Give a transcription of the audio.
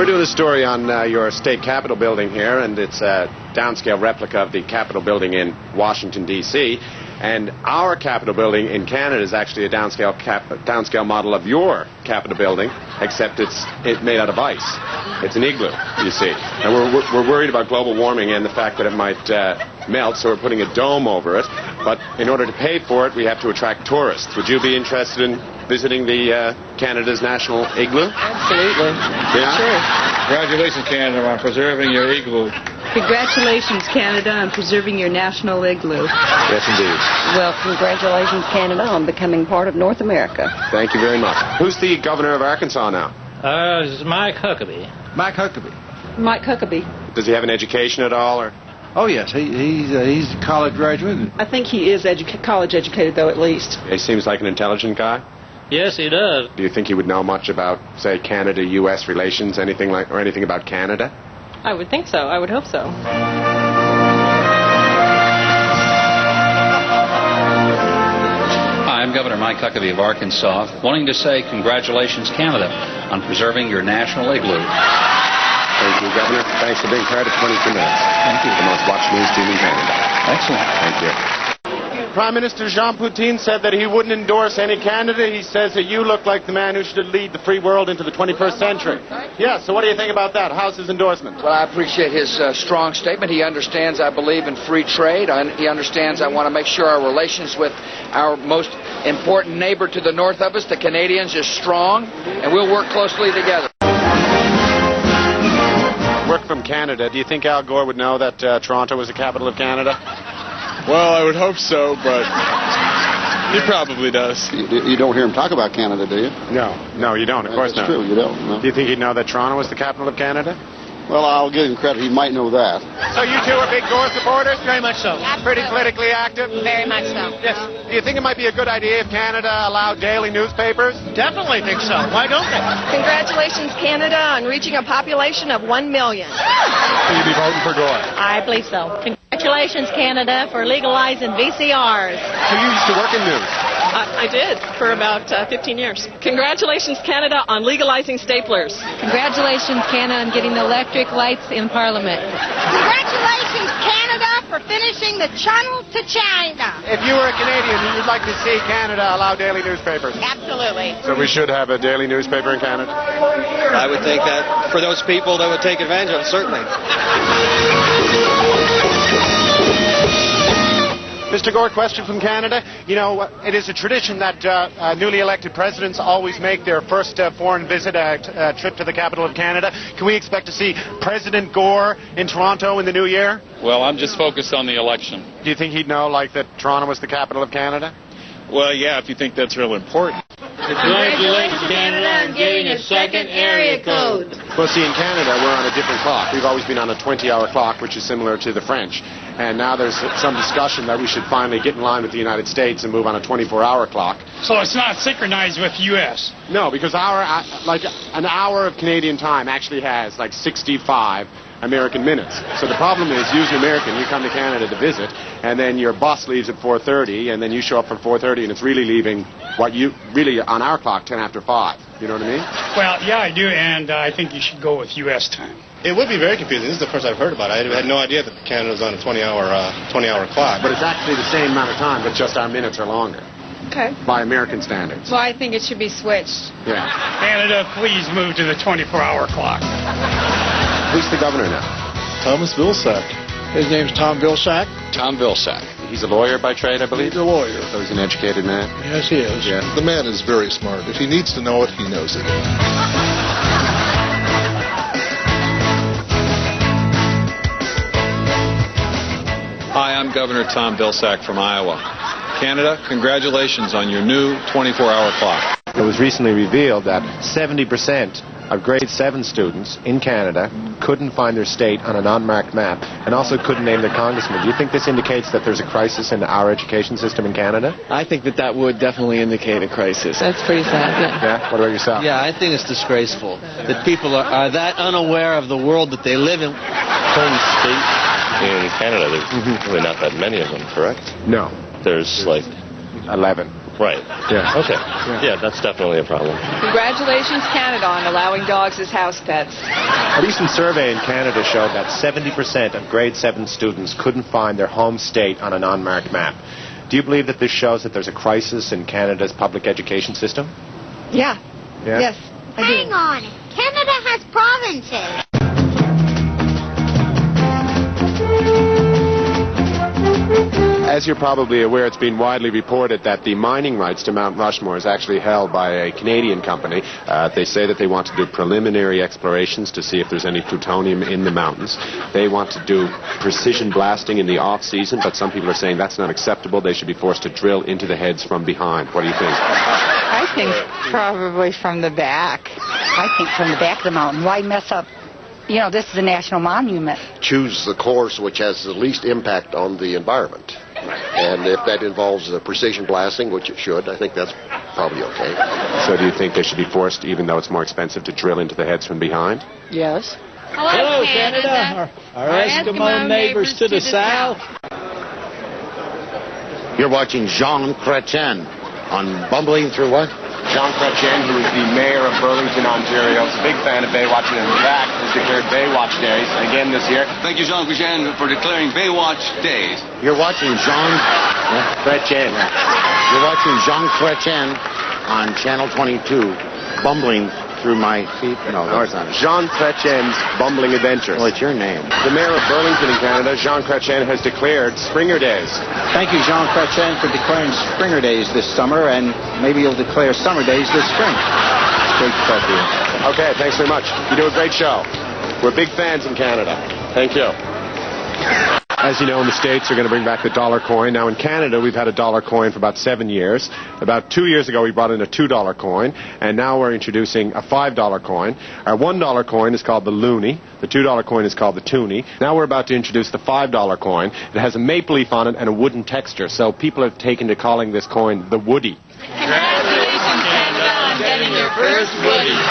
We're doing a story on your state capitol building here, and it's a downscale replica of the Capitol building in Washington, D.C. And our Capitol building in Canada is actually a downscale model of your Capitol building, except it's made out of ice. It's an igloo, you see. And we're worried about global warming and the fact that it might melt, so we're putting a dome over it. But in order to pay for it, we have to attract tourists. Would you be interested in visiting the Canada's national igloo? Absolutely. Yeah? Sure. Congratulations, Canada, on preserving your igloo. Congratulations, Canada, on preserving your national igloo. Yes, indeed. Well, congratulations, Canada, on becoming part of North America. Thank you very much. Who's the governor of Arkansas now? It's Mike Huckabee. Mike Huckabee. Mike Huckabee. Does he have an education at all, or? Oh, yes. He's a college graduate. I think he is college educated, though, at least. He seems like an intelligent guy. Yes, he does. Do you think he would know much about, say, Canada-U.S. relations, anything about Canada? I would think so. I would hope so. Hi, I'm Governor Mike Huckabee of Arkansas, wanting to say congratulations, Canada, on preserving your national igloo. Thank you, Governor. Thanks for being part of 22 Minutes. Thank you. The most watched news team in Canada. Excellent. Thank you. Prime Minister Jean Poutine said that he wouldn't endorse any candidate. He says that you look like the man who should lead the free world into the 21st century. Yeah, so what do you think about that? How's his endorsement? Well, I appreciate his strong statement. He understands I believe in free trade. He understands I want to make sure our relations with our most important neighbor to the north of us, the Canadians, is strong, and we'll work closely together. Work from Canada. Do you think Al Gore would know that Toronto was the capital of Canada? Well, I would hope so, but he probably does. You don't hear him talk about Canada, do you? No, you don't. Of course not. That's true, you don't. No. Do you think he'd know that Toronto was the capital of Canada? Well, I'll give him credit. He might know that. So you two are big Gore supporters? Very much so. Pretty politically active? Very much so. Yes. Do you think it might be a good idea if Canada allowed daily newspapers? Definitely think so. Why don't they? Congratulations, Canada, on reaching a population of 1 million. Will you be voting for Gore? I believe so. Congratulations, Canada, for legalizing VCRs. So you used to work in news? I did for about 15 years. Congratulations, Canada, on legalizing staplers. Congratulations, Canada, on getting the electric lights in Parliament. Congratulations, Canada, for finishing the channel to China. If you were a Canadian, you'd like to see Canada allow daily newspapers? Absolutely. So we should have a daily newspaper in Canada? I would think that for those people that would take advantage of it, certainly. Mr. Gore, question from Canada. You know, it is a tradition that newly elected presidents always make their first foreign visit a trip to the capital of Canada. Can we expect to see President Gore in Toronto in the new year? Well, I'm just focused on the election. Do you think he'd know, like, that Toronto was the capital of Canada? Well, yeah, if you think that's real important. Congratulations, Canada, on getting a second area code. Well, see, in Canada, we're on a different clock. We've always been on a 20-hour clock, which is similar to the French. And now there's some discussion that we should finally get in line with the United States and move on a 24-hour clock. So it's not synchronized with U.S.? No, because an hour of Canadian time actually has like 65 American minutes. So the problem is, using American, you come to Canada to visit, and then your bus leaves at 4:30, and then you show up for 4:30, and it's really leaving really on our clock 10 after 5. You know what I mean? Well, yeah, I do, and I think you should go with U.S. time. It would be very confusing. This is the first I've heard about it. I had no idea that Canada was on a 20-hour clock. But it's actually the same amount of time, but just our minutes are longer. Okay. By American standards. Well, I think it should be switched. Yeah. Canada, please move to the 24-hour clock. Who's the governor now? Thomas Vilsack. His name's Tom Vilsack. Tom Vilsack. He's a lawyer by trade, I believe? He's a lawyer. So he's an educated man? Yes, he is. Yeah. The man is very smart. If he needs to know it, he knows it. Hi, I'm Governor Tom Vilsack from Iowa. Canada, congratulations on your new 24-hour clock. It was recently revealed that 70% of grade 7 students in Canada couldn't find their state on an unmarked map and also couldn't name their congressman. Do you think this indicates that there's a crisis in our education system in Canada? I think that would definitely indicate a crisis. That's pretty sad, yeah. Yeah? What about yourself? Yeah, I think it's disgraceful that people are that unaware of the world that they live in. Home state in Canada, there's really not that many of them, correct? No. There's like 11. Right. Yeah. Okay. Yeah, that's definitely a problem. Congratulations, Canada, on allowing dogs as house pets. A recent survey in Canada showed that 70% of grade 7 students couldn't find their home state on an unmarked map. Do you believe that this shows that there's a crisis in Canada's public education system? Yeah. Yeah? Yes, I do. Hang on. Canada has provinces. As you're probably aware, it's been widely reported that the mining rights to Mount Rushmore is actually held by a Canadian company. They say that they want to do preliminary explorations to see if there's any plutonium in the mountains. They want to do precision blasting in the off-season, but some people are saying that's not acceptable. They should be forced to drill into the heads from behind. What do you think? I think probably from the back. I think from the back of the mountain. Why mess up? You know, this is a national monument. Choose the course which has the least impact on the environment. And if that involves precision blasting, which it should, I think that's probably okay. So do you think they should be forced, even though it's more expensive, to drill into the heads from behind? Yes. Hello, Canada. Our Eskimo neighbors to the south. You're watching Jean Chrétien on Bumbling Through What? Jean Chrétien, who is the mayor of Burlington, Ontario, is a big fan of Baywatch, and in fact has declared Baywatch Days again this year. Thank you, Jean Chrétien, for declaring Baywatch Days. You're watching Jean Chrétien. You're watching Jean Chrétien on Channel 22, Bumbling Through My Feet. No, it's not. Jean Chrétien's Bumbling Adventures. Well, it's your name. The mayor of Burlington in Canada, Jean Chrétien, has declared Springer Days. Thank you, Jean Chrétien, for declaring Springer Days this summer, and maybe you'll declare Summer Days this spring. It's great to talk to you. Okay, thanks very much. You do a great show. We're big fans in Canada. Thank you. As you know, in the States, they're going to bring back the dollar coin. Now, in Canada, we've had a dollar coin for about 7 years. About 2 years ago, we brought in a $2 coin, and now we're introducing a $5 coin. Our $1 coin is called the loonie. The $2 coin is called the toonie. Now we're about to introduce the $5 coin. It has a maple leaf on it and a wooden texture, so people have taken to calling this coin the Woody. Congratulations, Canada, on getting your first Woody.